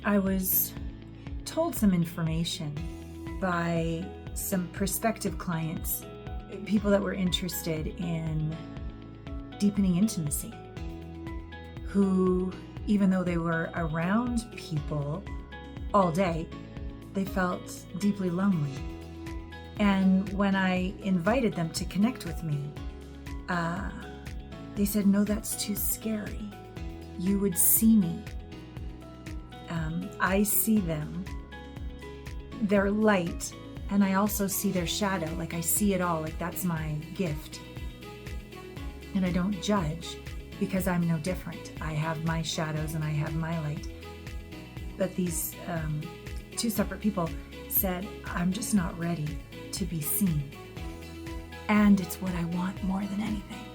I was told some information by some prospective clients, people that were interested in deepening intimacy, who, even though they were around people all day, they felt deeply lonely. And when I invited them to connect with me, they said, "No, that's too scary. You would see me. I see them, their light, and I also see their shadow. Like, I see it all. Like, that's my gift. And I don't judge because I'm no different. I have my shadows and I have my light." But these two separate people said, "I'm just not ready to be seen. And it's what I want more than anything."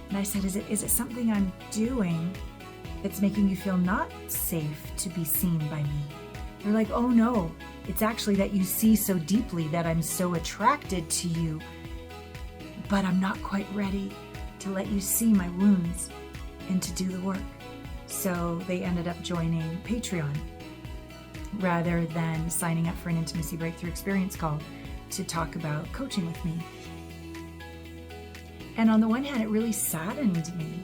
And I said, is it something I'm doing that's making you feel not safe to be seen by me?" They're like, "Oh no, it's actually that you see so deeply that I'm so attracted to you, but I'm not quite ready to let you see my wounds and to do the work." So they ended up joining Patreon rather than signing up for an Intimacy Breakthrough Experience call to talk about coaching with me. And on the one hand, it really saddened me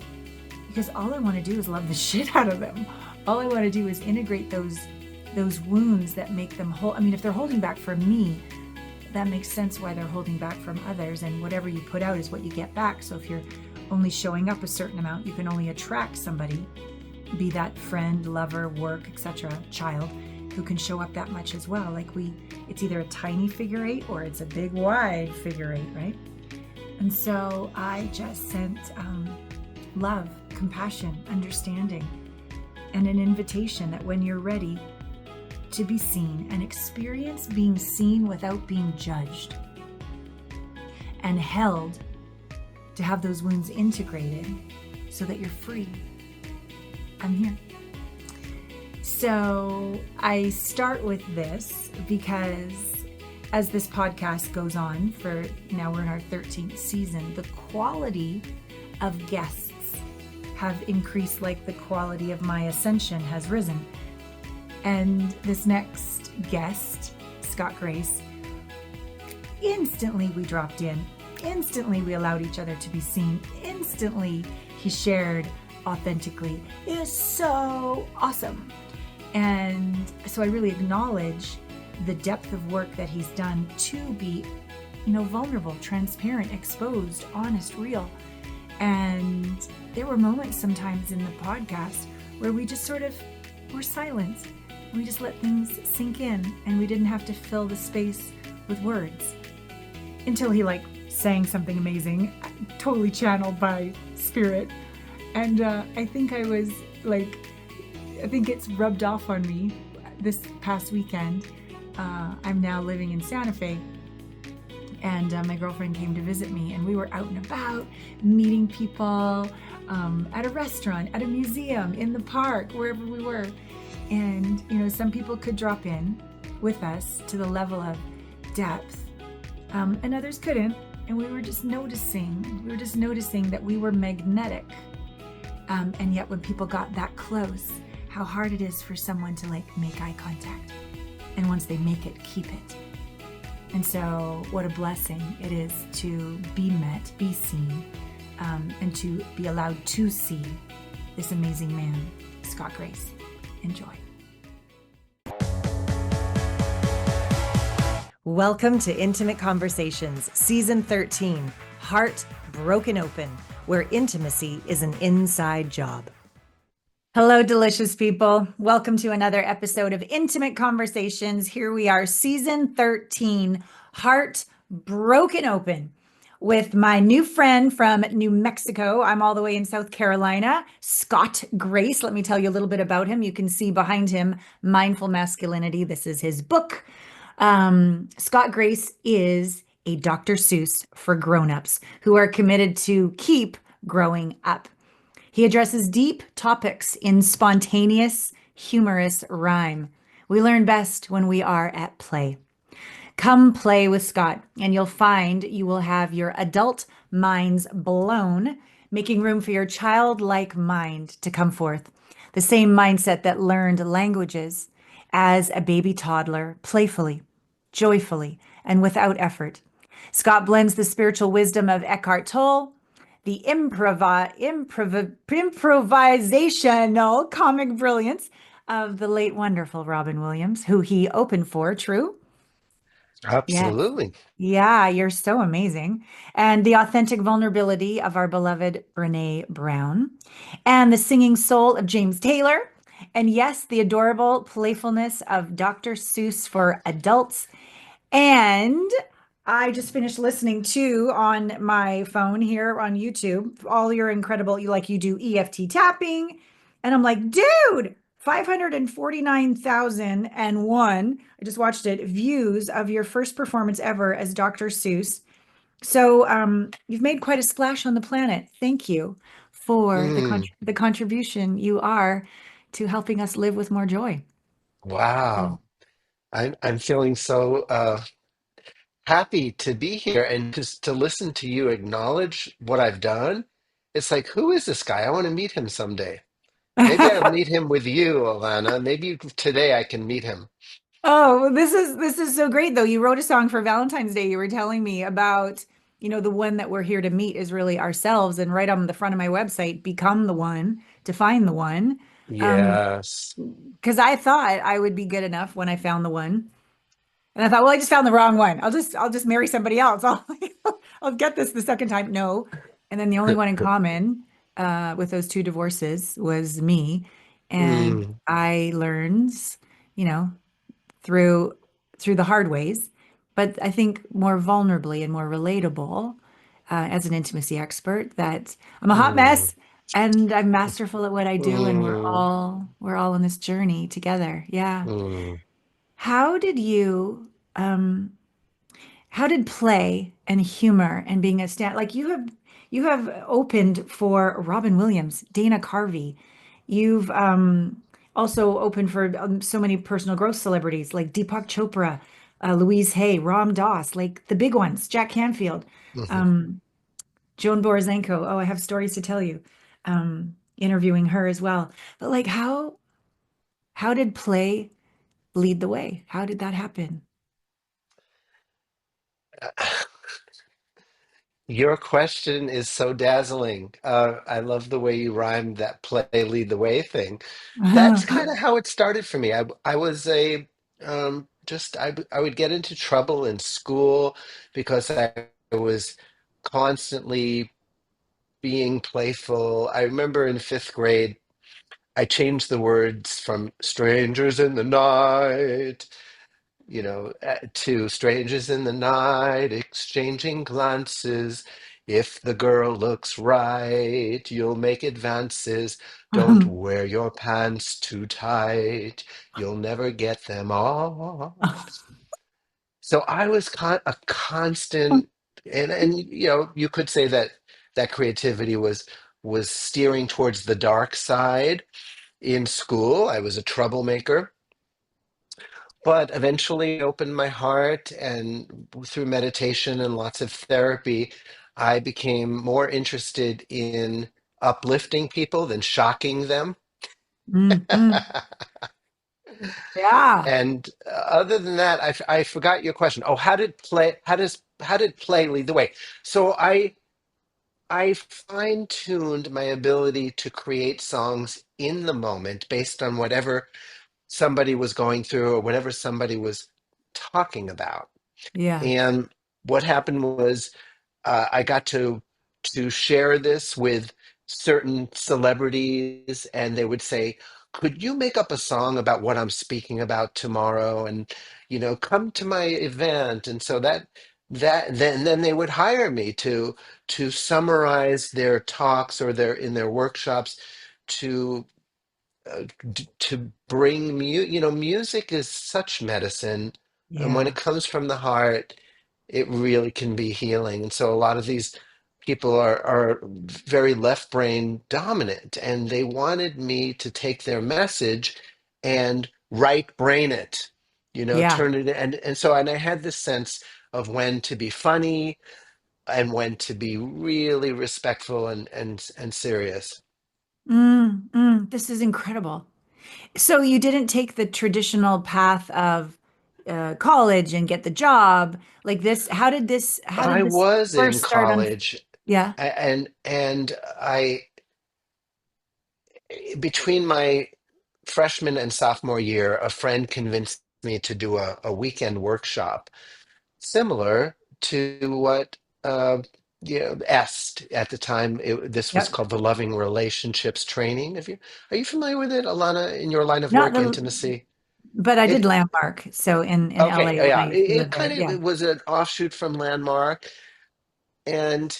because all I want to do is love the shit out of them. All I want to do is integrate those wounds that make them whole. I mean, if they're holding back from me, that makes sense why they're holding back from others. And whatever you put out is what you get back. So if you're only showing up a certain amount, you can only attract somebody, be that friend, lover, work, etc., child, who can show up that much as well. Like it's either a tiny figure eight or it's a big wide figure eight, right? And so I just sent love, compassion, understanding, and an invitation that when you're ready to be seen and experience being seen without being judged and held, to have those wounds integrated so that you're free, I'm here. So I start with this because as this podcast goes on, for now we're in our 13th season, the quality of guests have increased like the quality of my ascension has risen. And this next guest, Scott Grace, instantly we dropped in. Instantly we allowed each other to be seen. Instantly he shared authentically. It is so awesome. And so I really acknowledge the depth of work that he's done to be, vulnerable, transparent, exposed, honest, real. And there were moments sometimes in the podcast where we just sort of were silent. We just let things sink in and we didn't have to fill the space with words until he sang something amazing, totally channeled by spirit. And I think it's rubbed off on me this past weekend. I'm now living in Santa Fe, and my girlfriend came to visit me, and we were out and about meeting people at a restaurant, at a museum, in the park, wherever we were. And some people could drop in with us to the level of depth, and others couldn't. And we were just noticing that we were magnetic. And yet when people got that close, how hard it is for someone to make eye contact. And once they make it, keep it. And so what a blessing it is to be met, be seen, and to be allowed to see this amazing man, Scott Grace. Enjoy. Welcome to Intimate Conversations, Season 13, Heart Broken Open, where intimacy is an inside job. Hello, delicious people. Welcome to another episode of Intimate Conversations. Here we are, Season 13, Heart Broken Open, with my new friend from New Mexico. I'm all the way in South Carolina, Scott Grace. Let me tell you a little bit about him. You can see behind him, Mindful Masculinity. This is his book. Scott Grace is a Dr. Seuss for grown-ups who are committed to keep growing up. He addresses deep topics in spontaneous, humorous rhyme. We learn best when we are at play. Come play with Scott, and you'll find you will have your adult minds blown making room for your childlike mind to come forth. The same mindset that learned languages as a baby toddler, playfully, joyfully, and without effort. Scott blends the spiritual wisdom of Eckhart Tolle, the improvisational comic brilliance of the late wonderful Robin Williams, who he opened for, true? Yes. Absolutely. Yeah, you're so amazing. And the authentic vulnerability of our beloved Brene Brown, and the singing soul of James Taylor. And yes, the adorable playfulness of Dr. Seuss for adults. And I just finished listening to on my phone here on YouTube all your incredible, you do EFT tapping. And I'm like, dude, 549,001. I just watched it, views of your first performance ever as Dr. Seuss. So you've made quite a splash on the planet. Thank you for Mm, the contribution you are to helping us live with more joy. So, wow. I'm feeling so happy to be here and just to listen to you acknowledge what I've done. It's like, who is this guy? I want to meet him someday. Maybe I'll meet him with you, Alana. Maybe today I can meet him. Oh, well, this is so great though. You wrote a song for Valentine's Day. You were telling me about, the one that we're here to meet is really ourselves. And right on the front of my website, become the one to find the one. Um, Yes. because I thought I would be good enough when I found the one. And I thought, well, I just found the wrong one. I'll just marry somebody else. I'll get this the second time. No. And then the only one in common with those two divorces was me. And Mm, I learned, you know, through through the hard ways, but I think more vulnerably and more relatable as an intimacy expert that I'm a hot mm, mess and I'm masterful at what I do, and we're mm, all on this journey together. Yeah. mm. How did you how did play and humor and being a stand like you have opened for Robin Williams, Dana Carvey. You've also opened for so many personal growth celebrities like Deepak Chopra, Louise Hay, Ram Dass, like the big ones, Jack Canfield, Mhm. um, Joan Borizenko. Oh, I have stories to tell you. Interviewing her as well. But like how did play lead the way? How did that happen? Your question is so dazzling. I love the way you rhymed that play lead the way thing. That's kind of how it started for me. I was a just I would get into trouble in school because I was constantly being playful. I remember in fifth grade, I changed the words from strangers in the night, to strangers in the night, exchanging glances. If the girl looks right, you'll make advances. Don't wear your pants too tight. You'll never get them off. So I was a constant, and you could say that that creativity was steering towards the dark side in school. I was a troublemaker, but eventually opened my heart, and through meditation and lots of therapy, I became more interested in uplifting people than shocking them. Mhm. Yeah. And other than that, I forgot your question. Oh, how did play lead the way? So I fine-tuned my ability to create songs in the moment based on whatever somebody was going through or whatever somebody was talking about. Yeah. And what happened was I got to share this with certain celebrities, and they would say, "Could you make up a song about what I'm speaking about tomorrow?" And come to my event. And so then they would hire me to summarize their talks or their in their workshops to to bring music is such medicine, and when it Yeah. comes from the heart, it really can be healing. And so a lot of these people are very left brain dominant, and they wanted me to take their message and right brain it, Yeah. turn it, and so, and I had this sense of when to be funny, and when to be really respectful and serious. This is incredible. So you didn't take the traditional path of college and get the job like this. How did I this was in first start on? college, Yeah. and I between my freshman and sophomore year, a friend convinced me to do a weekend workshop similar to what EST at the time. This was Yep. called the Loving Relationships Training. Are you familiar with it, Alana, in your line of Not work, the, intimacy? but I did It Landmark. So in okay, LA when yeah. I used to It live kind there. of Yeah. it was an offshoot from Landmark, and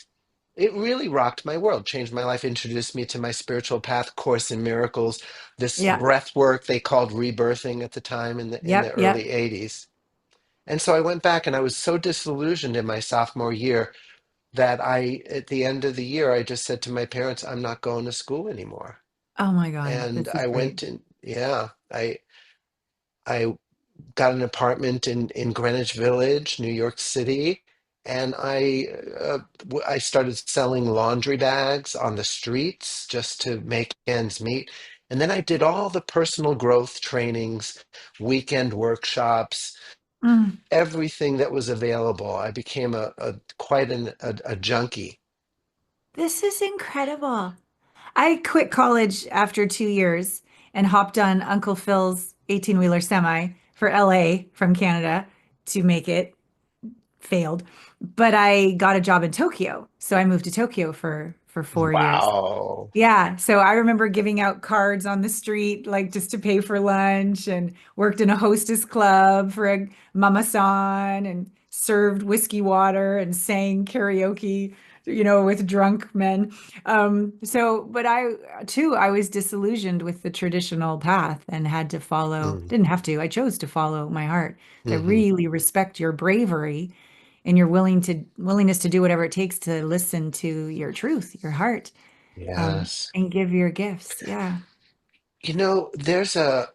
it really rocked my world, changed my life, introduced me to my spiritual path, Course in Miracles, this Yeah. breath work they called rebirthing at the time in the Yep. Yep. early 80s. And so I went back and I was so disillusioned in my sophomore year that at the end of the year, I just said to my parents, I'm not going to school anymore. Oh my God. And This is I great. went in, yeah, I got an apartment in Greenwich Village, New York City, and I started selling laundry bags on the streets just to make ends meet. And then I did all the personal growth trainings, weekend workshops, Mm. everything that was available. I became a quite a junkie. This is incredible. I quit college after 2 years and hopped on Uncle Phil's 18-wheeler semi for LA from Canada to make it. Failed. But I got a job in Tokyo. So I moved to Tokyo for 4 years. Wow. Yeah, so I remember giving out cards on the street, like just to pay for lunch, and worked in a hostess club for a mama-san and served whiskey water and sang karaoke, with drunk men. But I was disillusioned with the traditional path and had to follow, Mm, didn't have to, I chose to follow my heart. So I hmm. really respect your bravery and your willingness to do whatever it takes to listen to your truth, your heart, Yes. and give your gifts. Yeah. You know, there's a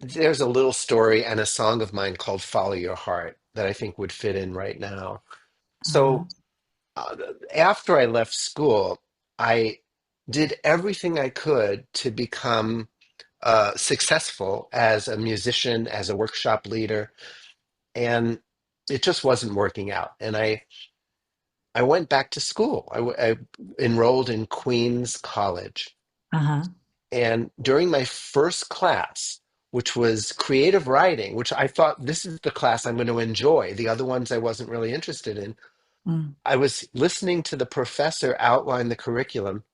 little story and a song of mine called Follow Your Heart that I think would fit in right now. Uh-huh. So uh, after I left school, I did everything I could to become successful as a musician, as a workshop leader, and it just wasn't working out. And I went back to school. I enrolled in Queens College. Uh-huh. And during my first class, which was creative writing, which I thought this is the class I'm going to enjoy, the other ones I wasn't really interested in, Mm. I was listening to the professor outline the curriculum,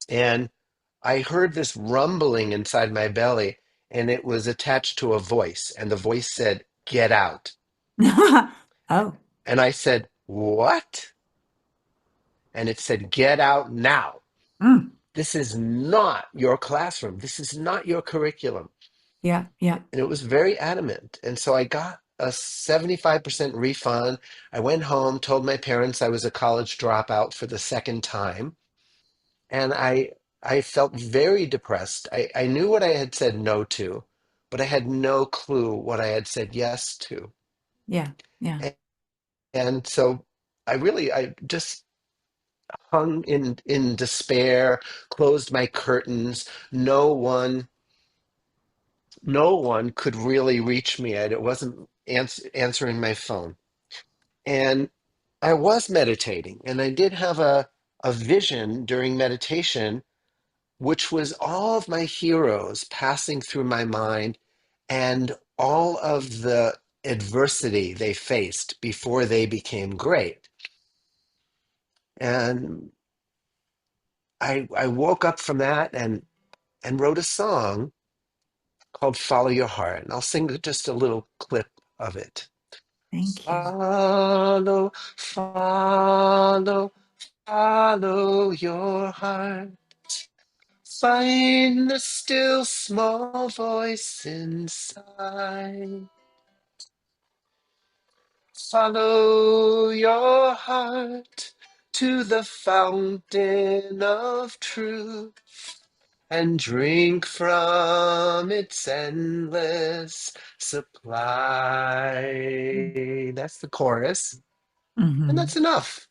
and I heard this rumbling inside my belly, and it was attached to a voice, and the voice said, "Get out." Oh. And I said, "What?" And it said, "Get out now. Mm. This is not your classroom. This is not your curriculum." Yeah. Yeah. And it was very adamant. And so I got a 75% refund. I went home, told my parents I was a college dropout for the second time, and I felt very depressed. I knew what I had said no to, but I had no clue what I had said yes to. Yeah. Yeah. And, and so I just hung in despair, closed my curtains. No one could really reach me. It wasn't answering my phone. And I was meditating, and I did have a vision during meditation, which was all of my heroes passing through my mind and all of the adversity they faced before they became great. And I woke up from that and wrote a song called Follow Your Heart. And I'll sing just a little clip of it. Thank you. Follow, follow, follow your heart. Find the still small voice inside. Follow your heart to the fountain of truth and drink from its endless supply. That's the chorus. And Hmm. that's enough.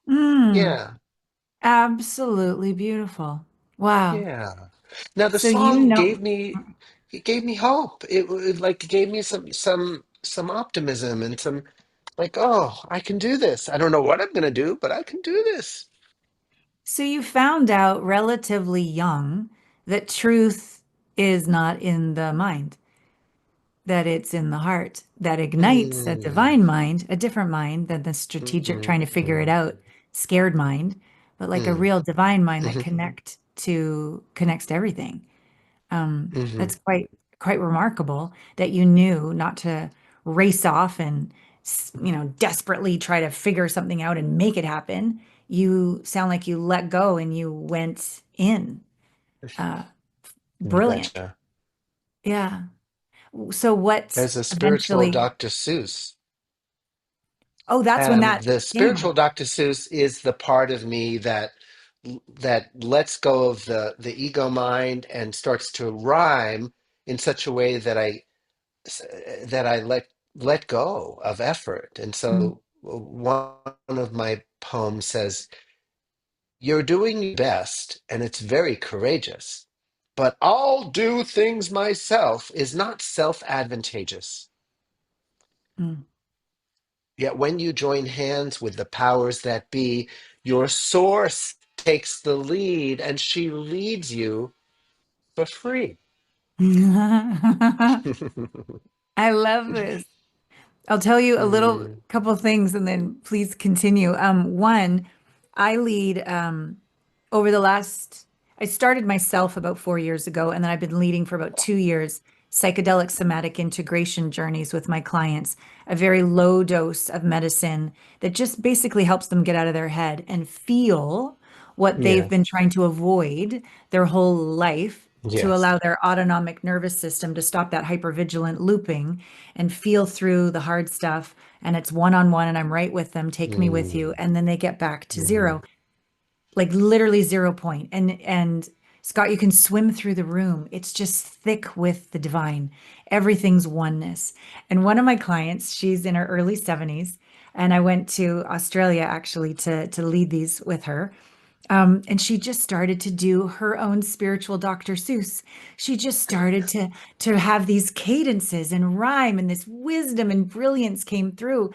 Mm. Yeah. Absolutely beautiful. Wow. Yeah. Now the So you song know, it gave me hope. It like gave me some optimism and some like, oh, I can do this. I don't know what I'm gonna do, but I can do this. so you found out relatively young that truth is not in the mind, that it's in the heart, that ignites a Mm, divine mind, a different mind than the mm, strategic mm, trying to figure it mm, out, scared mind, but like a mm, real divine mind that mhm, connects to everything. mhm. That's quite remarkable that you knew not to race off and desperately try to figure something out and make it happen. You sound like you let go and you went in. Uh, You Brilliant. betcha. Yeah. So what As a spiritual eventually? Dr. Seuss. Oh, that's when And that the came about. spiritual Dr. Seuss is the part of me that lets go of the ego mind and starts to rhyme in such a way that I let go of effort. And Mm, so one of my poems says, "You're doing your best, and it's very courageous, but I'll do things myself is not self-advantageous. mm, Yet when you join hands with the powers that be, your source takes the lead and she leads you for free." mm. I love this. I'll tell you a little Mm, couple things and then please continue. One, I lead over the last, I started myself about 4 years ago, and then I've been leading for about 2 years psychedelic somatic integration journeys with my clients, a very low dose of medicine that just basically helps them get out of their head and feel what they've yeah. been trying to avoid their whole life to Yes. allow their autonomic nervous system to stop that hypervigilant looping and feel through the hard stuff. And it's one on one, and I'm right with them. Take me with you. Mm, And then they get back to mhm. zero, like literally 0 point. And Scott, you can swim through the room. It's just thick with the divine. Everything's oneness. And one of my clients, she's in her early 70s, and I went to Australia actually to lead these with her. And she just started to do her own spiritual Dr. Seuss. She just started to have these cadences and rhyme, and this wisdom and brilliance came through.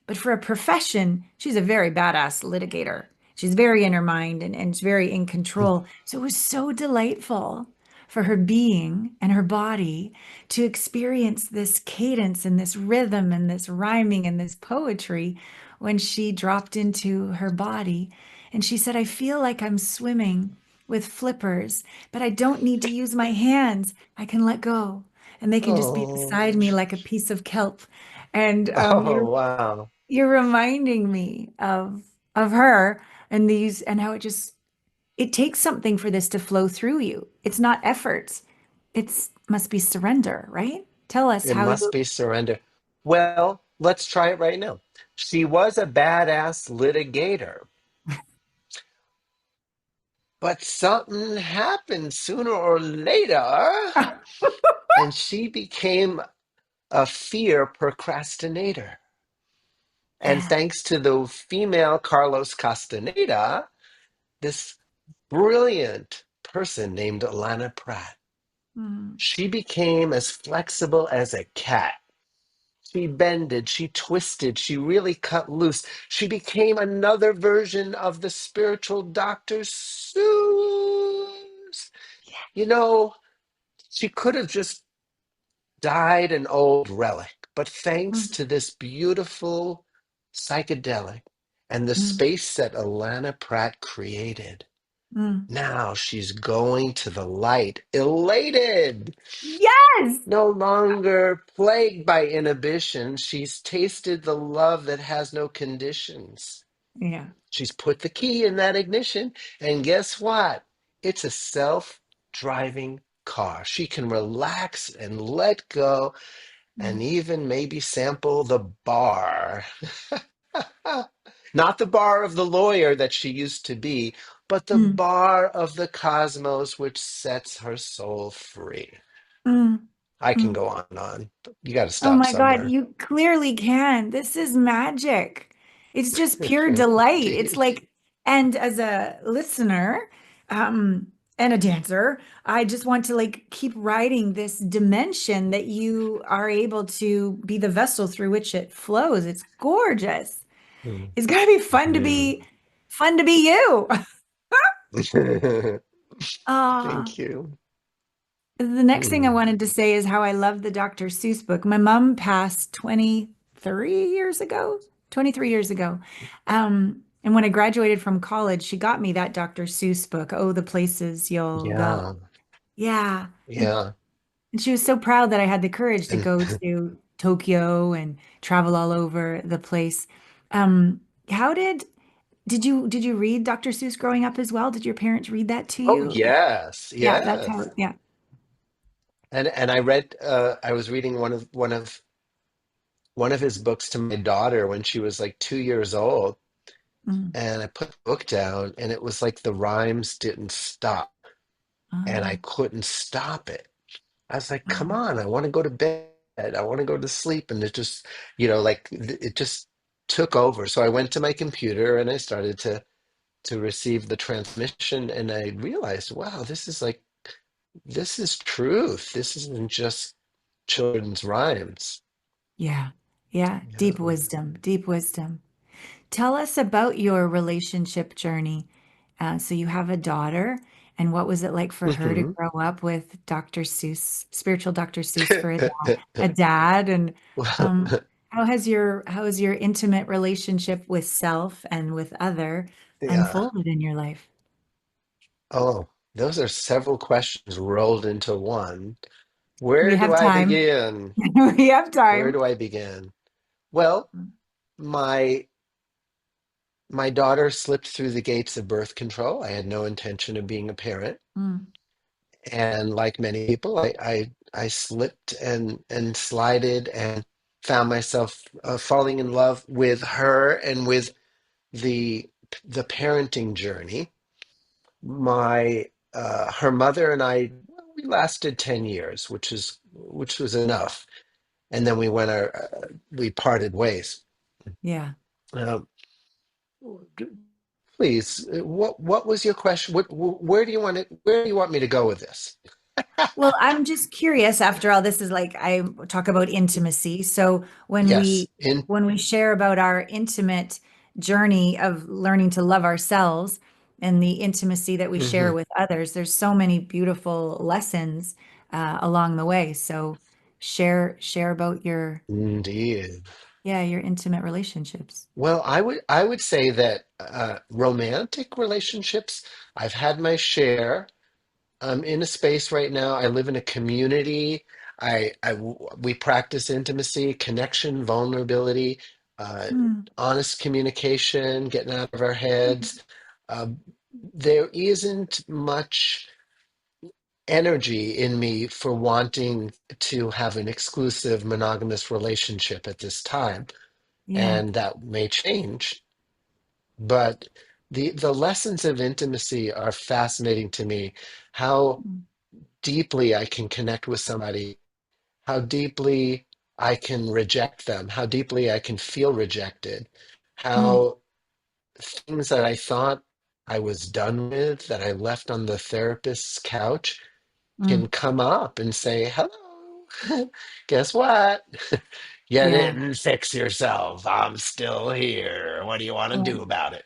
But for a profession, she's a very badass litigator. She's very in her mind and very in control. So it was so delightful for her being and her body to experience this cadence and this rhythm and this rhyming and this poetry when she dropped into her body. And she said, I feel like I'm swimming with flippers, but I don't need to use my hands. I can let go, and they can just be beside Oh, me like a piece of kelp. And oh, wow. you're reminding me of her and these and how it takes something for this to flow through you. It's not effort. It's must be surrender, right? Tell us It how must you be surrender. Well, let's try it right now. She was a badass litigator, but something happened sooner or later, and she became a fear procrastinator. And Yeah. thanks to the female Carlos Castaneda, this brilliant person named Allana Pratt, Mm. she became as flexible as a cat. She bended, she twisted, she really cut loose. She became another version of the spiritual Dr. Seuss. You know, she could have just died an old relic, but thanks Mm. to this beautiful psychedelic and the Mm. space that Alana Pratt created, Mm. now she's going to the light, elated. Yes. No longer plagued by inhibition, she's tasted the love that has no conditions. Yeah. She's put the key in that ignition, and guess what? It's a self driving car. She can relax and let go and Mm. even maybe sample the bar. Not the bar of the lawyer that she used to be, but the Mm. bar of the cosmos which sets her soul free. Mm. I can Mm. go on and on. But you got to Oh stop my God, somewhere. you clearly can. This is magic. It's just pure delight. It's Indeed. like, and as a listener, and a dancer, I just want to like keep riding this dimension that you are able to be the vessel through which it flows. It's gorgeous. It's gotta be Mhm. fun to be you. Thank Ah. you. The next thing I Mm. wanted to say is how I love the Dr. Seuss book. My mom passed 23 years ago, 23 years ago. And when I graduated from college, she got me that Dr. Seuss book, Oh, the Places You'll Go. Yeah, Yeah. yeah. And she was so proud that I had the courage to And go to Tokyo and travel all over the place. How did you read Dr. Seuss growing up as well? Did your parents read that to oh you? yes, Yeah, that's yes. how, yeah. And I read I was reading one of his books to my daughter when she was like 2 years old, Mm. and I put the book down, and it was like the rhymes didn't stop, and I Ah, couldn't stop it. I was like, come ah. on, I want to go to bed. I want to go to sleep. And it just, like it just took over. So I went to my computer and I started to receive the transmission, and I realized, wow, this is truth. This isn't just children's rhymes. Yeah. Yeah. Yeah. Deep wisdom. Deep wisdom. Tell us about your relationship journey. So you have a daughter, and what was it like for her to Hmm. grow up with Dr. Seuss, spiritual Dr. Seuss for a dad? And um, how has your intimate relationship with self and with other Yeah. unfolded in your life? Oh, those are several questions rolled into one. We Where do have I time. begin? We have Where time. do I begin? Well, my my daughter slipped through the gates of birth control. I had no intention of being a parent. Mm, And like many people, I slipped and slided and found myself falling in love with her and with the the parenting journey. My Her mother and I, well, we lasted 10 years, which was enough. And then we parted ways. yeah. Um, Please, what was your question? Where do you want me to go with this? Well, I'm just curious after all this is like I talk about intimacy. So Yes, in when we share about our intimate journey of learning to love ourselves and the intimacy that we share mhm, with others, there's so many beautiful lessons along the way. So share about your indeed. yeah, your intimate relationships. Well, I would say that romantic relationships, I've had my share. I'm in a space right now. I live in a community. We practice intimacy, connection, vulnerability, uh, Mm, honest communication, getting out of our heads. Um, there isn't much energy in me for wanting to have an exclusive monogamous relationship at this time, yeah. and that may change. But the lessons of intimacy are fascinating to me. How Mm, deeply I can connect with somebody, how deeply I can reject them, how deeply I can feel rejected, mm, how things that I thought I was done with, that I left on the therapist's couch, can mm. come up and say, hello, guess what? You Yeah. didn't fix yourself. I'm still here. What do you want to Yeah. do about it?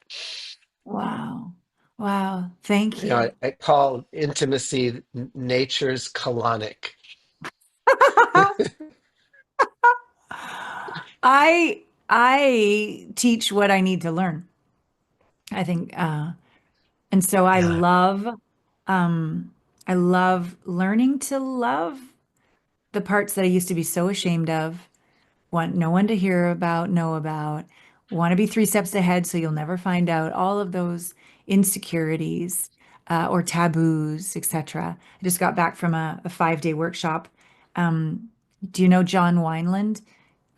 Wow. Wow. Thank You know, you. I call intimacy nature's colonic. I teach what I need to learn. I think and so Yeah. um I love learning to love the parts that I used to be so ashamed of, want no one to hear about, know about, want to be three steps ahead so you'll never find out, all of those insecurities or taboos, etc. I just got back from a 5-day workshop. Do you know John Wineland?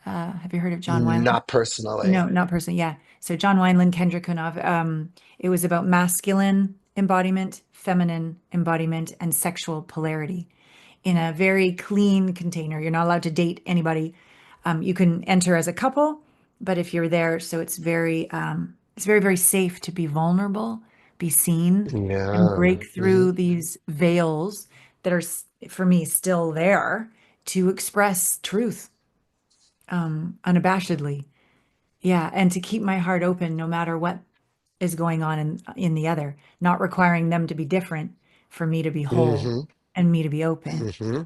Have you heard of John Wineland? Not personally. No, not personally. Yeah. So John Wineland, Kendra Kunov. It was about masculine embodiment, feminine embodiment, and sexual polarity in a very clean container. You're not allowed to date anybody. You can enter as a couple, but if you're there, so it's very, very safe to be vulnerable, be seen, and Yeah. break Hmm. through these veils that are, for me, still there to express truth, unabashedly. Yeah, and to keep my heart open no matter what is going on in the other, not requiring them to be different for me to be whole Hmm. and me to be open Hmm.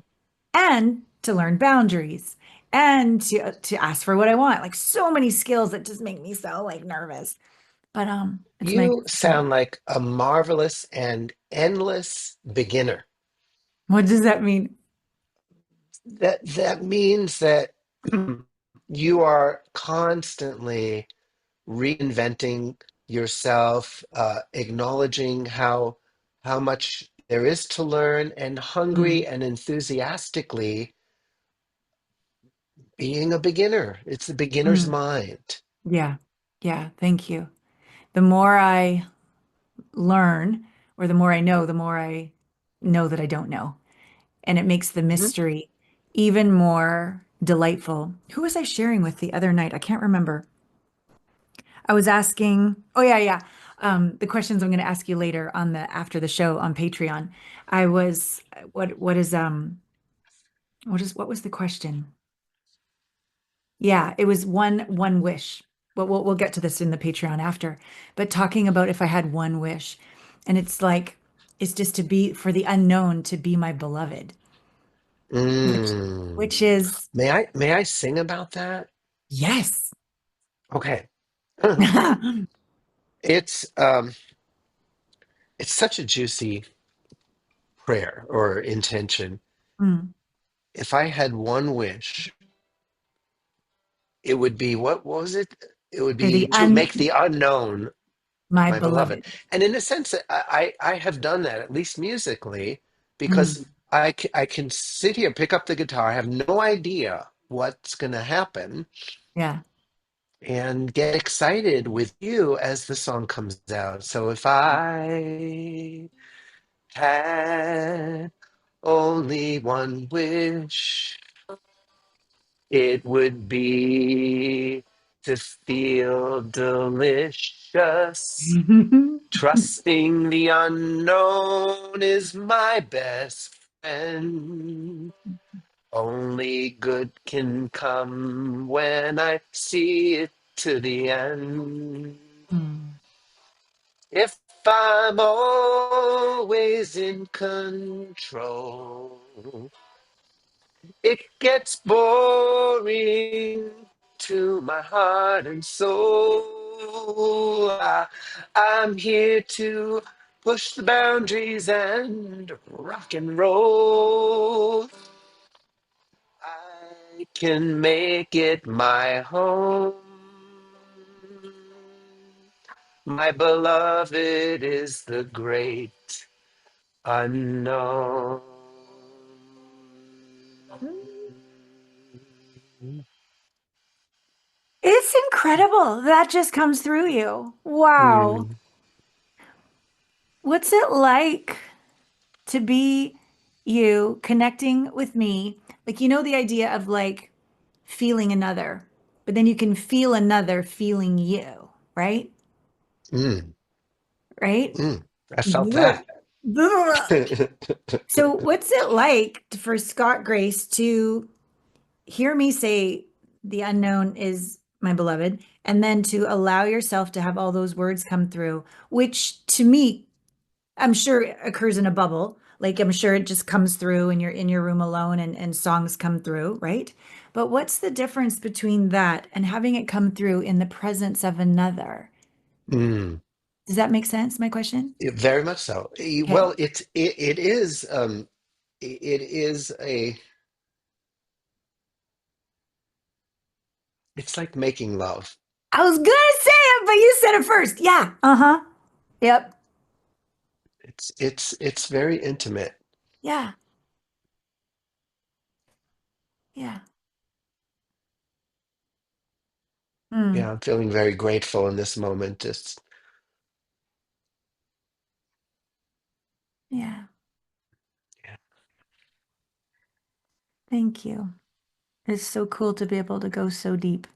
and to learn boundaries and to ask for what I want. Like so many skills that just make me so like nervous. But it's nice. You sound like a marvelous and endless beginner. What does that mean? That means that you are constantly reinventing yourself, acknowledging how much there is to learn, and hungry Mm, and enthusiastically being a beginner. It's the beginner's mm. mind. Yeah. Yeah, thank you. The more I learn or the more I know, the more I know that I don't know. And it makes the Mhm. mystery even more delightful. Who was I sharing with the other night? I can't remember. I was asking, oh yeah, yeah. The questions I'm going to ask you later on the after the show on Patreon. I was what was the question? Yeah, it was one wish. But we'll get to this in the Patreon after. But talking about if I had one wish, and it's just to be for the unknown to be my beloved, which Mm. which is May I sing about that? yes. Okay. It's it's such a juicy prayer or intention. Mm. If I had one wish, it would be what was it? It would For be the to make un the unknown my my beloved. beloved. And in a sense, I have done that, at least musically, because Mm. I can sit here, pick up the guitar, have no idea what's going to happen, Yeah. and get excited with you as the song comes out. So if I had only one wish, it would be to feel delicious. Trusting the unknown is my best friend. Only good can come when I see it to the end. Mm. If I'm always in control, it gets boring to my heart and soul. I'm here to push the boundaries and rock and roll. I can make it my home. My beloved is the great unknown. It's incredible. That just comes through you. Wow. Mm, What's it like to be you connecting with me? Like, the idea of like feeling another, but then you can feel another feeling you, right? mm, Right? I felt Ugh. that. Ugh. So, what's it like for Scott Grace to hear me say the unknown is my beloved, and then to allow yourself to have all those words come through, which to me, I'm sure it occurs in a bubble. Like I'm sure it just comes through and you're in your room alone and songs come through, right? But what's the difference between that and having it come through in the presence of another? Mm, Does that make sense, my question? very much so. Okay. Well, it is it is a it's like making love. I was gonna say it, but you said it first. Yeah. Uh-huh. Yep. It's very intimate. Yeah. Yeah. Yeah, Mm. I'm feeling very grateful in this moment. Just Yeah. yeah, Thank you. It's so cool to be able to go so deep.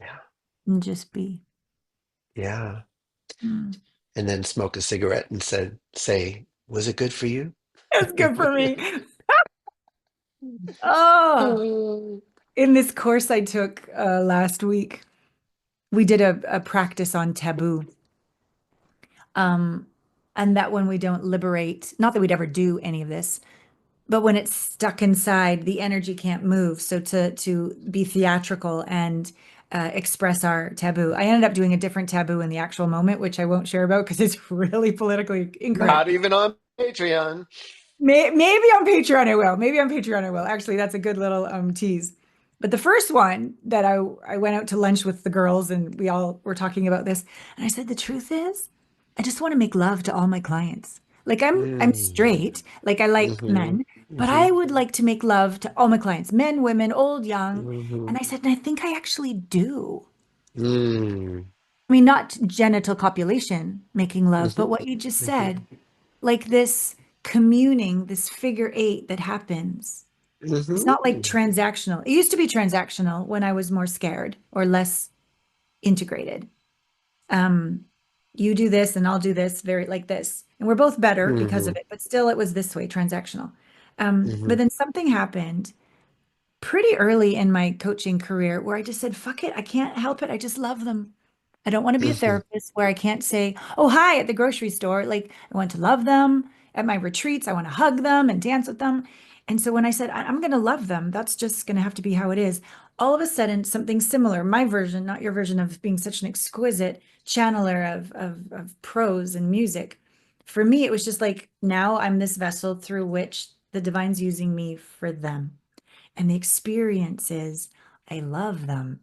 yeah. and just be. Yeah. Mm. And then smoke a cigarette and say, was it good for you? That's good for me. Oh, Oh. in this course I took last week, we did a practice on taboo. Um, and that when we don't liberate, not that we'd ever do any of this, but when it's stuck inside, the energy can't move. So to be theatrical and express our taboo. I ended up doing a different taboo in the actual moment, which I won't share about because it's really politically incorrect. Not even on Patreon. Maybe on Patreon I will. Maybe on Patreon I will. Actually, that's a good little tease. But the first one that I went out to lunch with the girls and we all were talking about this, and I said the truth is, I just want to make love to all my clients. Like I'm Mm. straight, like I like Hmm. men, but Hmm. I would like to make love to all my clients, men, women, old, young. Hmm. And I said, and I think I actually do. Mm. I mean, not genital copulation, making love, but Hmm. what you just Hmm. said, like this communing, this figure eight that happens. It's not like Hmm. transactional. It used to be transactional when I was more scared or less integrated. Um, you do this and I'll do this, very like this. And we're both better because of Hmm. it, but still it was this way, transactional. Hmm. But then something happened pretty early in my coaching career where I just said, fuck it, I can't help it. I just love them. I don't want to be a Hmm. therapist where I can't say, oh, hi at the grocery store. Like, I want to love them at my retreats. I want to hug them and dance with them. And so when I said, I'm going to love them, that's just going to have to be how it is. All of a sudden, something similar, my version, not your version of being such an exquisite channeler of prose and music. For me, it was just like, now I'm this vessel through which the divine's using me for them. And the experience is, I love them.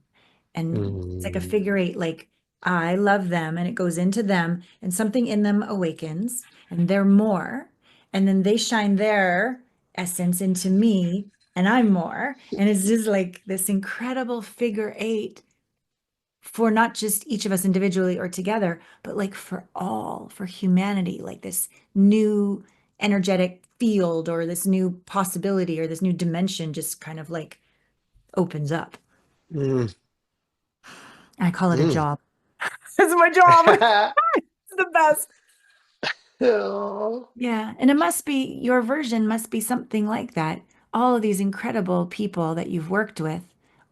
And it's like a Hmm. figure eight, like I love them, and it goes into them, and something in them awakens, and they're more. And then they shine their essence into me, and I'm more. And it's just like this incredible figure eight for not just each of us individually or together, but like for all, for humanity, like this new energetic field or this new possibility or this new dimension just kind of like opens up. Mm. And I call it a Mm. job. It's my job. It's the best. Oh. Yeah. And it must be, your version must be something like that. All of these incredible people that you've worked with,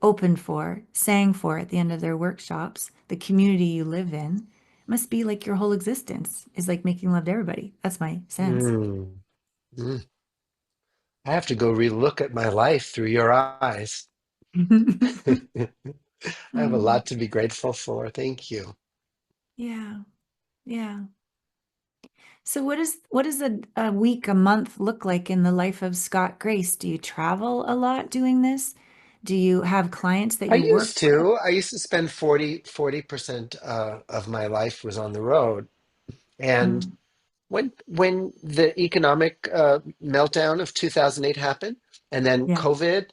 opened for, sang for at the end of their workshops, the community you live in, must be like your whole existence is like making love to everybody. That's my sense. Mm. Mm. I have to go relook at my life through your eyes. I have a Mm. lot to be grateful for. Thank you. Yeah. Yeah. So what does a week, a month look like in the life of Scott Grace? Do you travel a lot doing this? Do you have clients that I you work used with? to. I used to spend 40% of my life was on the road. And Mm, when the economic meltdown of 2008 happened, and then yeah, COVID,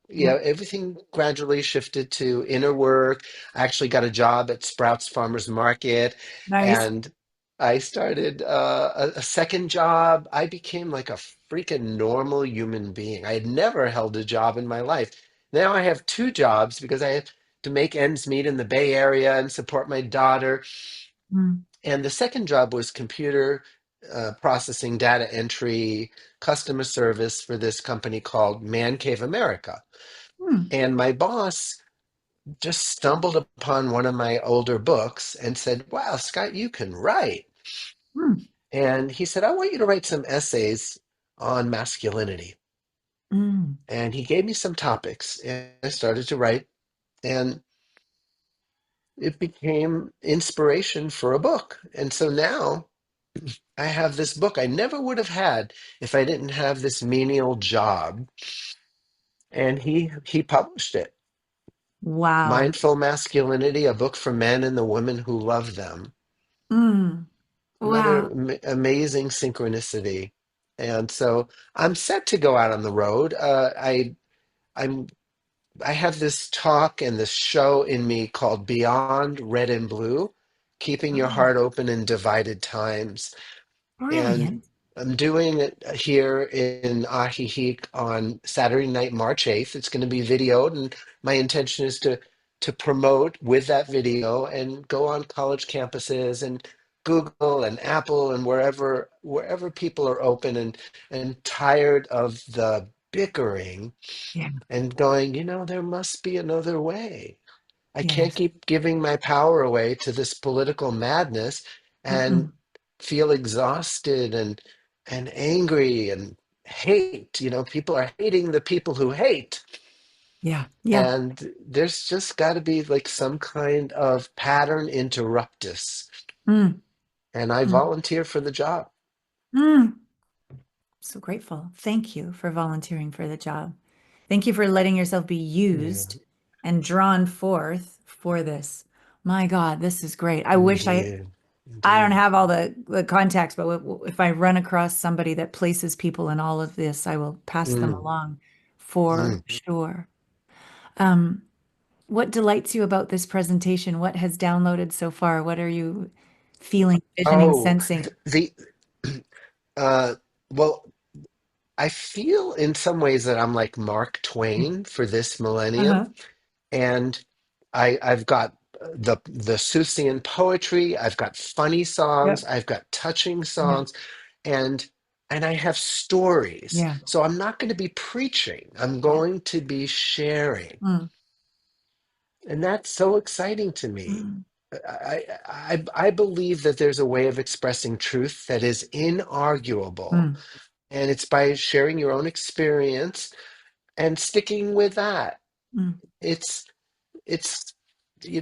yeah. everything gradually shifted to inner work. I actually got a job at Sprouts Farmers Market, Nice. and I started a second job. I became like a freaking normal human being. I had never held a job in my life. Now I have two jobs because I have to make ends meet in the Bay Area and support my daughter. Mm, And the second job was computer processing, data entry, customer service for this company called Man Cave America. mm, And my boss just stumbled upon one of my older books and said, wow, Scott, you can write. mm, And he said, I want you to write some essays on masculinity. mm. And he gave me some topics, and I started to write. And it became inspiration for a book. And so now I have this book I never would have had if I didn't have this menial job. And he published it. Wow. Mindful Masculinity, a book for men and the women who love them. Mm, Another wow. amazing synchronicity. And so I'm set to go out on the road. I'm I have this talk and this show in me called Beyond Red and Blue, Keeping Your Oh, Heart Open in Divided Times. And brilliant. I'm doing it here in Ajijic on Saturday night, March 8th. It's going to be videoed, and my intention is to to promote with that video and go on college campuses and Google and Apple and wherever people are open and tired of the bickering Yeah. and going, there must be another way. I can't Yes. keep giving my power away to this political madness and Mm-mm. feel exhausted and angry and hate. People are hating the people who hate. Yeah. Yeah. And there's just got to be like some kind of pattern interruptus. Mm, And I mm, volunteer for the job. mm. So grateful. Thank you for volunteering for the job. Thank you for letting yourself be Yeah, used and drawn forth for this. My God, this is great. I wish indeed. I don't Indeed. have all the contacts, but if I run across somebody that places people in all of this, I will pass them Mm, along for mm. sure. Um, what delights you about this presentation? What has downloaded so far? What are you feeling, visioning, Oh, sensing? uh, well, I feel in some ways that I'm like Mark Twain for this millennium. Uh-huh. And I've got the Seussian poetry, I've got funny songs, Yep. I've got touching Yeah. songs, and and I have stories. Yeah. So I'm not going to be preaching. I'm Yeah. going to be sharing. Mm, And that's so exciting to me. mm, I believe that there's a way of expressing truth that is inarguable, mm. and it's by sharing your own experience and sticking with that. Mm. It's it's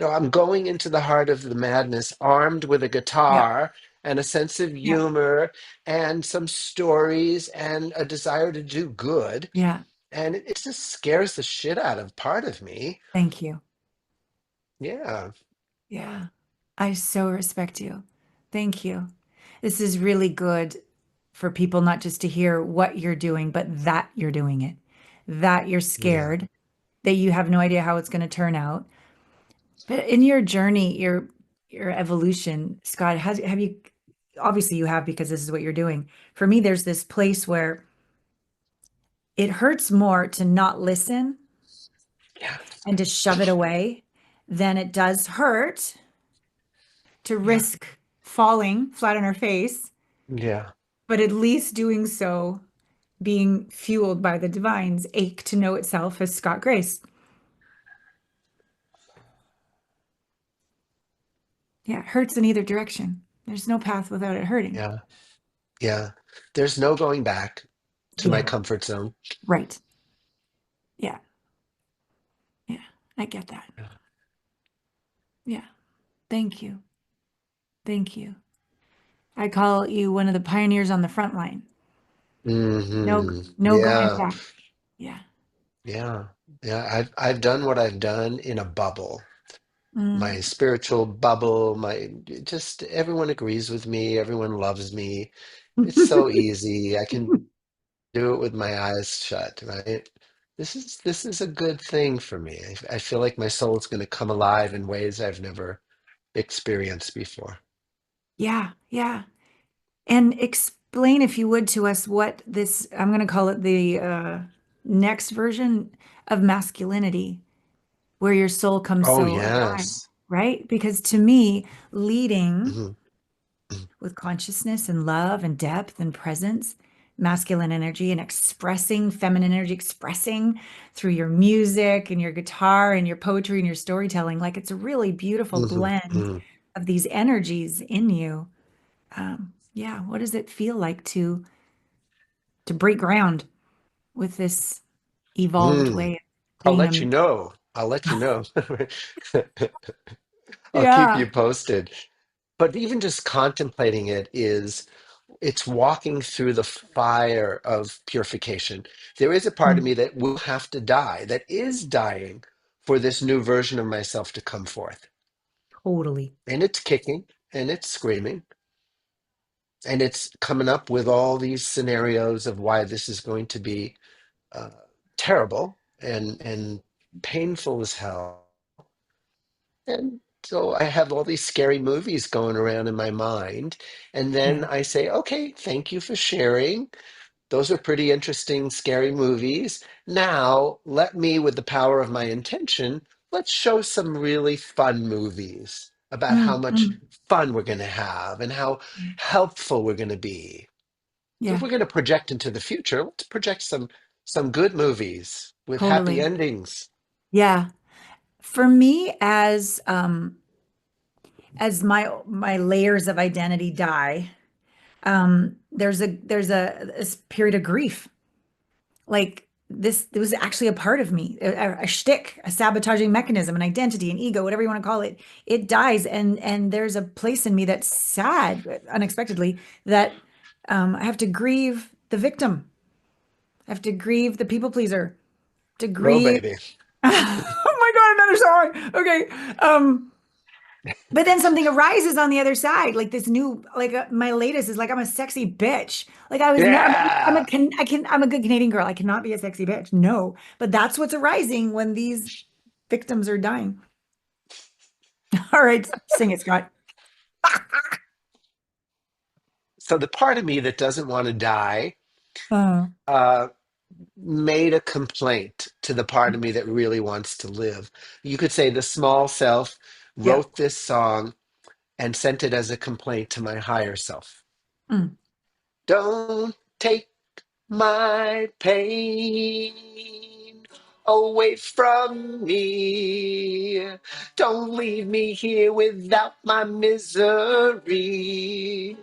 I'm going into the heart of the madness armed with a Yeah. guitar and a sense of Yeah. humor and some stories and a desire to do good, Yeah. and it just scares the shit out of part of me. Thank you. Yeah. Yeah. I so respect you. Thank you. This is really good for people not just to hear what you're doing, but that you're doing it, that you're Yeah. scared, that you have no idea how it's going to turn out. But in your journey, your evolution, Scott, have you obviously you have because this is what you're doing. For me, there's this place where it hurts more to not listen Yeah. and to shove it away than it does hurt to Yeah. risk falling flat on our face, Yeah. but at least doing so being fueled by the divine's ache to know itself as Scott Grace. Yeah, it hurts in either direction. There's no path without it hurting. Yeah. Yeah. There's no going back to my Yeah, comfort zone. right. Yeah, yeah, I get that. Yeah. Yeah, thank you. Thank you. I call you one of the pioneers on the front line. No going Yeah. back. Yeah. Yeah. Yeah. I've done what I've done in a bubble. Mm. My spiritual bubble, my just everyone agrees with me, everyone loves me. It's so easy. I can do it with my eyes shut, right? This is a good thing for me. I feel like my soul is going to come alive in ways I've never experienced before. Yeah, yeah. And explain, if you would, to us what this, I'm going to call it the next version of masculinity, where your soul comes Oh, so alive, yes. right? Because to me, leading Mhm, with consciousness and love and depth and presence, masculine energy, and expressing feminine energy, expressing through your music and your guitar and your poetry and your storytelling, like it's a really beautiful mhm, blend mhm, of these energies in you. Yeah, what does it feel like to break ground with this evolved mm. way of I'll being let you a know. I'll let you know. I'll keep yeah. you posted. But even just contemplating it it's walking through the fire of purification. There is a part of Mm, me that will have to die, that is dying for this new version of myself to come forth. totally. And it's kicking and it's screaming and it's coming up with all these scenarios of why this is going to be uh, terrible and painful as hell. And so I have all these scary movies going around in my mind. And then Yeah. I say, okay, thank you for sharing. Those are pretty interesting, scary movies. Now, let me, with the power of my intention, let's show some really fun movies about how Mm, much mm. fun we're going to have and how helpful we're going to be. So if Yeah, we're going to project into the future, let's project some good movies with happy totally. endings. Yeah. For me, as my layers of identity die, there's a period of grief. Like this was actually a part of me, a shtick, a sabotaging mechanism, an identity, an ego, whatever you want to call it. It dies, and there's a place in me that's sad, unexpectedly, that I have to grieve the victim. I have to grieve the people pleaser. To Oh, grieve. baby. Oh my God, another song. Okay. But then something arises on the other side, like this new, like my latest is like I'm a sexy bitch. Like I was not, Yeah. I'm a good Canadian girl. I cannot be a sexy bitch. No, but that's what's arising when these victims are dying. All right, sing it, Scott. So the part of me that doesn't want to die Oh, uh, made a complaint to the part of me that really wants to live. You could say the small self yeah. wrote this song and sent it as a complaint to my higher self. Mm. Don't take my pain away from me. Don't leave me here without my misery.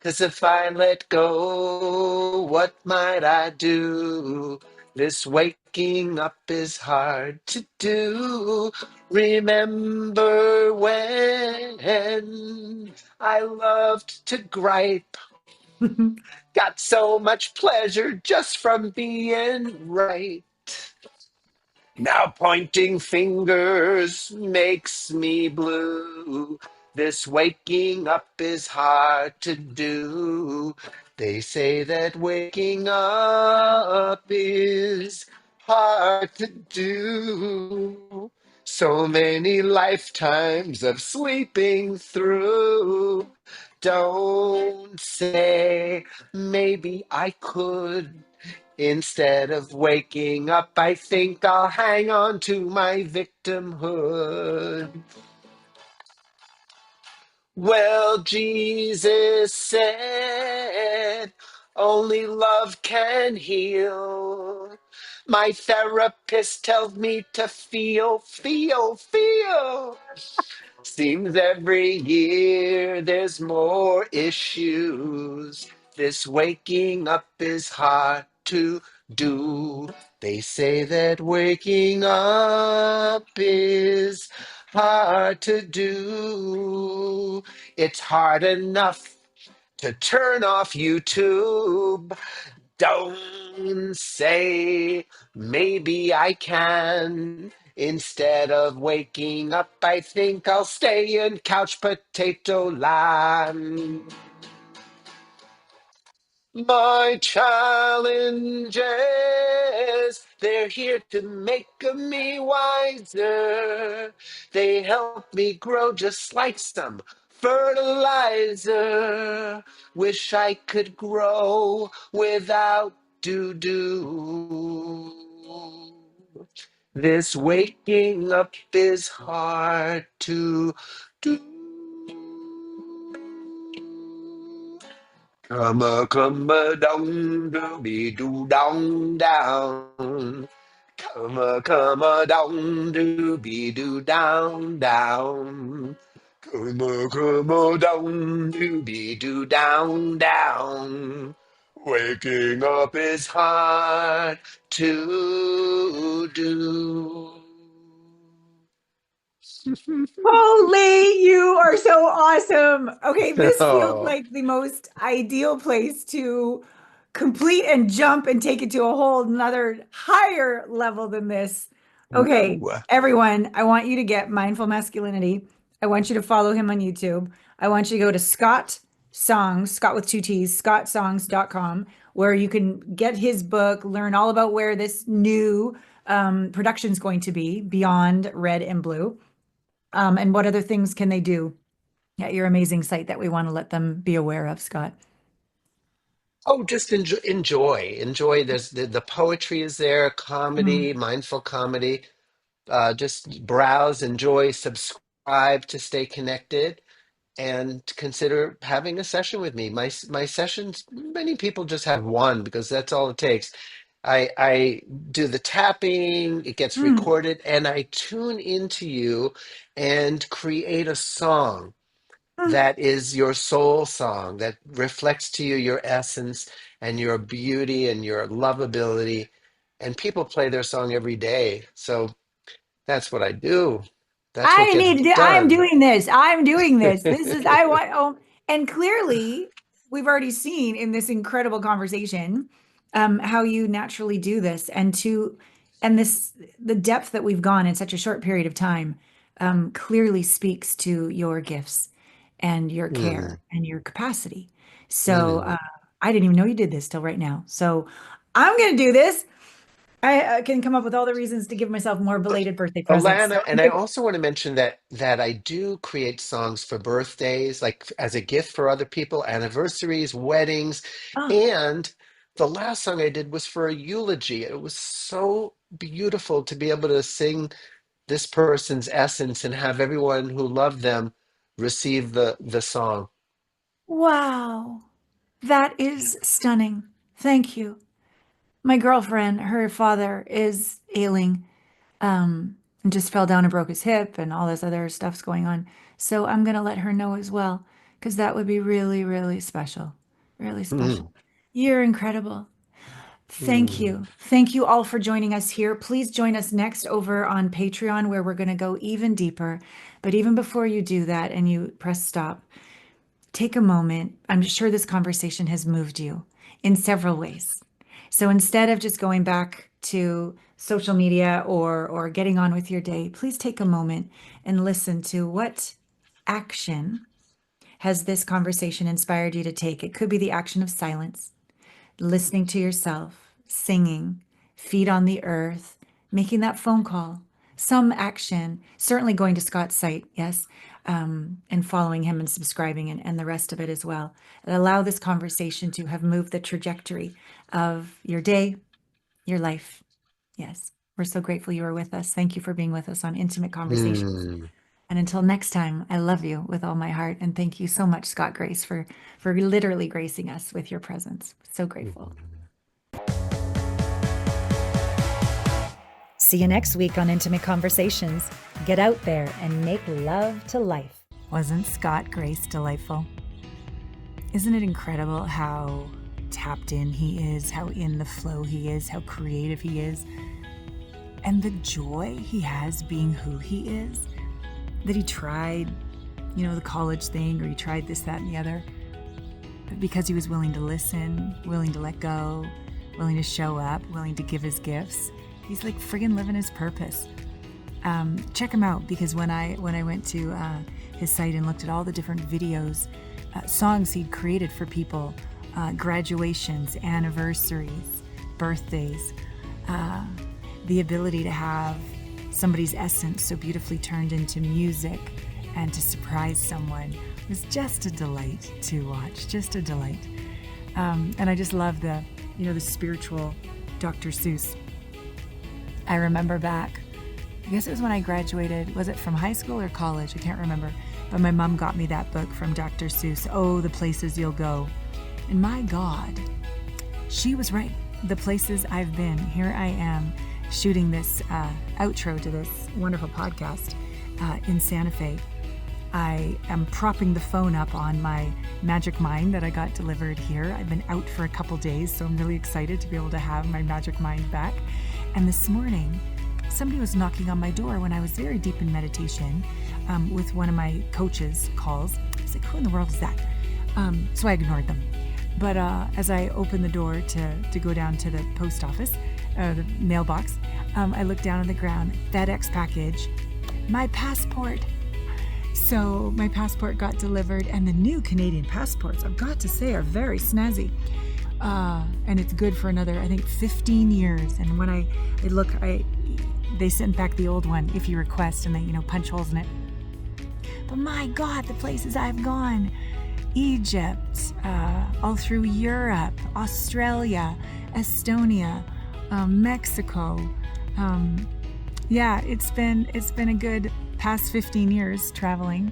'Cause if I let go, what might I do? This waking up is hard to do. Remember when I loved to gripe, got so much pleasure just from being right. Now pointing fingers makes me blue. This waking up is hard to do. They say that waking up is hard to do. So many lifetimes of sleeping through. Don't say maybe I could. Instead of waking up, I think I'll hang on to my victimhood. Well, Jesus said, only love can heal. My therapist tells me to feel, feel, feel. Seems every year there's more issues. This waking up is hard to do. They say that waking up is hard to do. It's hard enough to turn off YouTube. Don't say maybe I can. Instead of waking up, I think I'll stay in couch potato land. My challenges, they're here to make me wiser. They help me grow just like some fertilizer. Wish I could grow without doo doo. This waking up is hard to do. Come a dooby doo down down. Come a down dooby doo down down. Come a down dooby doo down down. Waking up is hard to do. Holy, you are so awesome. Okay, this feels Oh, like the most ideal place to complete and jump and take it to a whole another higher level than this. Okay, woo. everyone, I want you to get Mindful Masculinity. I want you to follow him on YouTube. I want you to go to Scott Songs, Scott with two T's, scottsongs.com, where you can get his book, learn all about where this new production is going to be beyond red and blue. And what other things can they do at your amazing site that we want to let them be aware of, Scott? Oh, just enjoy. Enjoy. There's the poetry is there, Mm, comedy, mindful comedy. just browse, enjoy, subscribe to stay connected, and consider having a session with me. My sessions, many people just have one because that's all it takes. I do the tapping, it gets Mm, recorded, and I tune into you and create a song mm. that is your soul song that reflects to you your essence and your beauty and your lovability. And people play their song every day. So that's what I do. That's what I gets need to do, I'm done. doing this. I'm doing this. This is, I want, oh, and clearly we've already seen in this incredible conversation, how you naturally do this and this, the depth that we've gone in such a short period of time, clearly speaks to your gifts and your care Mm, and your capacity. So, mm. I didn't even know you did this till right now. So I'm going to do this. I can come up with all the reasons to give myself more belated birthday presents. So Alana, and I also want to mention that I do create songs for birthdays, like as a gift for other people, anniversaries, weddings, oh, and the last song I did was for a eulogy. It was so beautiful to be able to sing this person's essence and have everyone who loved them receive the song. wow. That is stunning. Thank you. My girlfriend, her father is ailing, and just fell down and broke his hip and all this other stuff's going on. So I'm gonna let her know as well, because that would be really, really special. Really special. Mm, You're incredible. Thank mm, you. Thank you all for joining us here. Please join us next over on Patreon, where we're going to go even deeper. But even before you do that and you press stop, take a moment. I'm sure this conversation has moved you in several ways. So instead of just going back to social media or getting on with your day, please take a moment and listen to what action has this conversation inspired you to take. It could be the action of silence, listening to yourself, singing, feet on the earth, making that phone call, some action, certainly going to Scott's site, yes, and following him and subscribing and the rest of it as well. And allow this conversation to have moved the trajectory of your day, your life. Yes, we're so grateful you were with us. Thank you for being with us on Intimate Conversations. mm. And until next time, I love you with all my heart. And thank you so much, Scott Grace, for literally gracing us with your presence. So grateful. See you next week on Intimate Conversations. Get out there and make love to life. Wasn't Scott Grace delightful? Isn't it incredible how tapped in he is, how in the flow he is, how creative he is, and the joy he has being who he is? That he tried, the college thing, or he tried this, that, and the other, but because he was willing to listen, willing to let go, willing to show up, willing to give his gifts, he's like friggin' living his purpose. Check him out, because when I went to his site and looked at all the different videos, songs he'd created for people, graduations, anniversaries, birthdays, the ability to have somebody's essence so beautifully turned into music and to surprise someone was just a delight to watch, just a delight. And I just love the spiritual Dr. Seuss. I remember back, I guess it was when I graduated, was it from high school or college? I can't remember. But my mom got me that book from Dr. Seuss, Oh, the Places You'll Go. And my God, she was right. The places I've been, here I am shooting this outro to this wonderful podcast in Santa Fe. I am propping the phone up on my Magic Mind that I got delivered here. I've been out for a couple days, so I'm really excited to be able to have my Magic Mind back. And this morning, somebody was knocking on my door when I was very deep in meditation with one of my coaches' calls. I was like, who in the world is that? So I ignored them. But as I opened the door to go down to the post office, the mailbox, I looked down on the ground, FedEx package, my passport. So my passport got delivered, and the new Canadian passports, I've got to say, are very snazzy. And it's good for another, I think, 15 years. And when I look, they sent back the old one if you request, and they, punch holes in it. But my God, the places I've gone. Egypt, all through Europe, Australia, Estonia, Mexico, Yeah, it's been a good past 15 years traveling.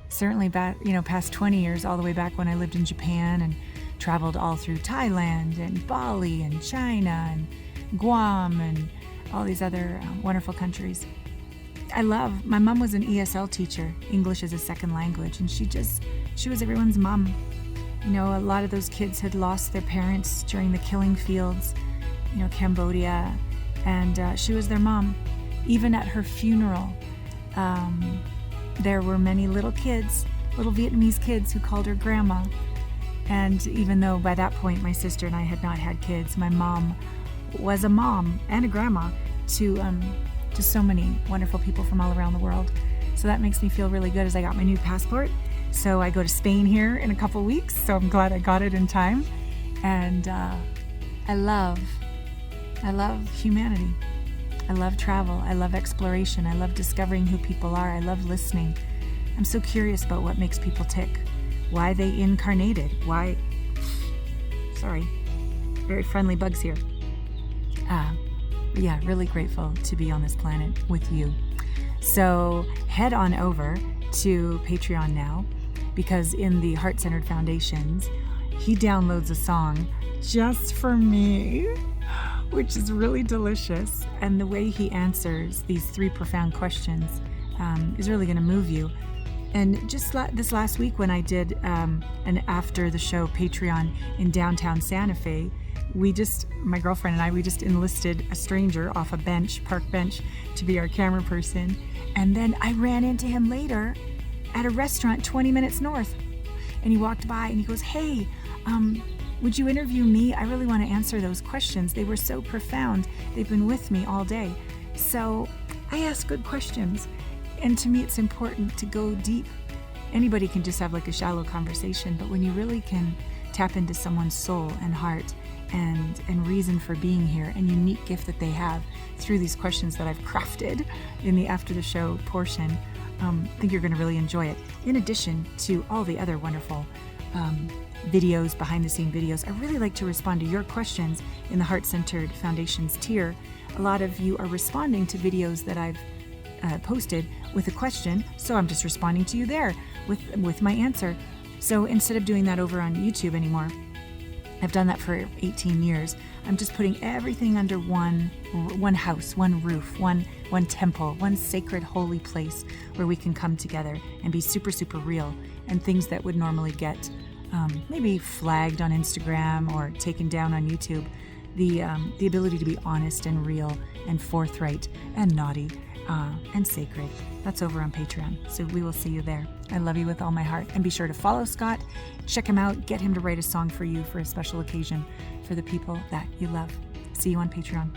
Certainly back, past 20 years, all the way back when I lived in Japan and traveled all through Thailand and Bali and China and Guam and all these other wonderful countries. My mom was an ESL teacher, English as a second language, and she was everyone's mom. A lot of those kids had lost their parents during the killing fields, Cambodia, and she was their mom. Even at her funeral, there were many little Vietnamese kids who called her grandma. And even though by that point my sister and I had not had kids, my mom was a mom and a grandma to so many wonderful people from all around the world. So that makes me feel really good as I got my new passport. So I go to Spain here in a couple weeks, so I'm glad I got it in time. And I love humanity. I love travel. I love exploration. I love discovering who people are. I love listening. I'm so curious about what makes people tick, why they incarnated, sorry, very friendly bugs here. Yeah, really grateful to be on this planet with you. So head on over to Patreon now, because in the Heart-Centered Foundations, he downloads a song just for me, which is really delicious. And the way he answers these 3 profound questions is really going to move you. And just this last week when I did an after the show Patreon in downtown Santa Fe, my girlfriend and I, we just enlisted a stranger off a park bench to be our camera person. And then I ran into him later at a restaurant 20 minutes north. And he walked by and he goes, "Hey, would you interview me? I really want to answer those questions. They were so profound. They've been with me all day." So I ask good questions. And to me, it's important to go deep. Anybody can just have like a shallow conversation, but when you really can tap into someone's soul and heart and reason for being here and unique gift that they have through these questions that I've crafted in the after the show portion, I think you're going to really enjoy it. In addition to all the other wonderful videos, behind the scene videos, I really like to respond to your questions in the Heart-Centered Foundations tier. A lot of you are responding to videos that I've posted with a question, so I'm just responding to you there with my answer. So instead of doing that over on YouTube anymore, I've done that for 18 years. I'm just putting everything under one house, one roof, one temple, one sacred holy place where we can come together and be super, super real. And things that would normally get maybe flagged on Instagram or taken down on YouTube, the ability to be honest and real and forthright and naughty and sacred. That's over on Patreon. So we will see you there. I love you with all my heart. And be sure to follow Scott, check him out, get him to write a song for you for a special occasion for the people that you love. See you on Patreon.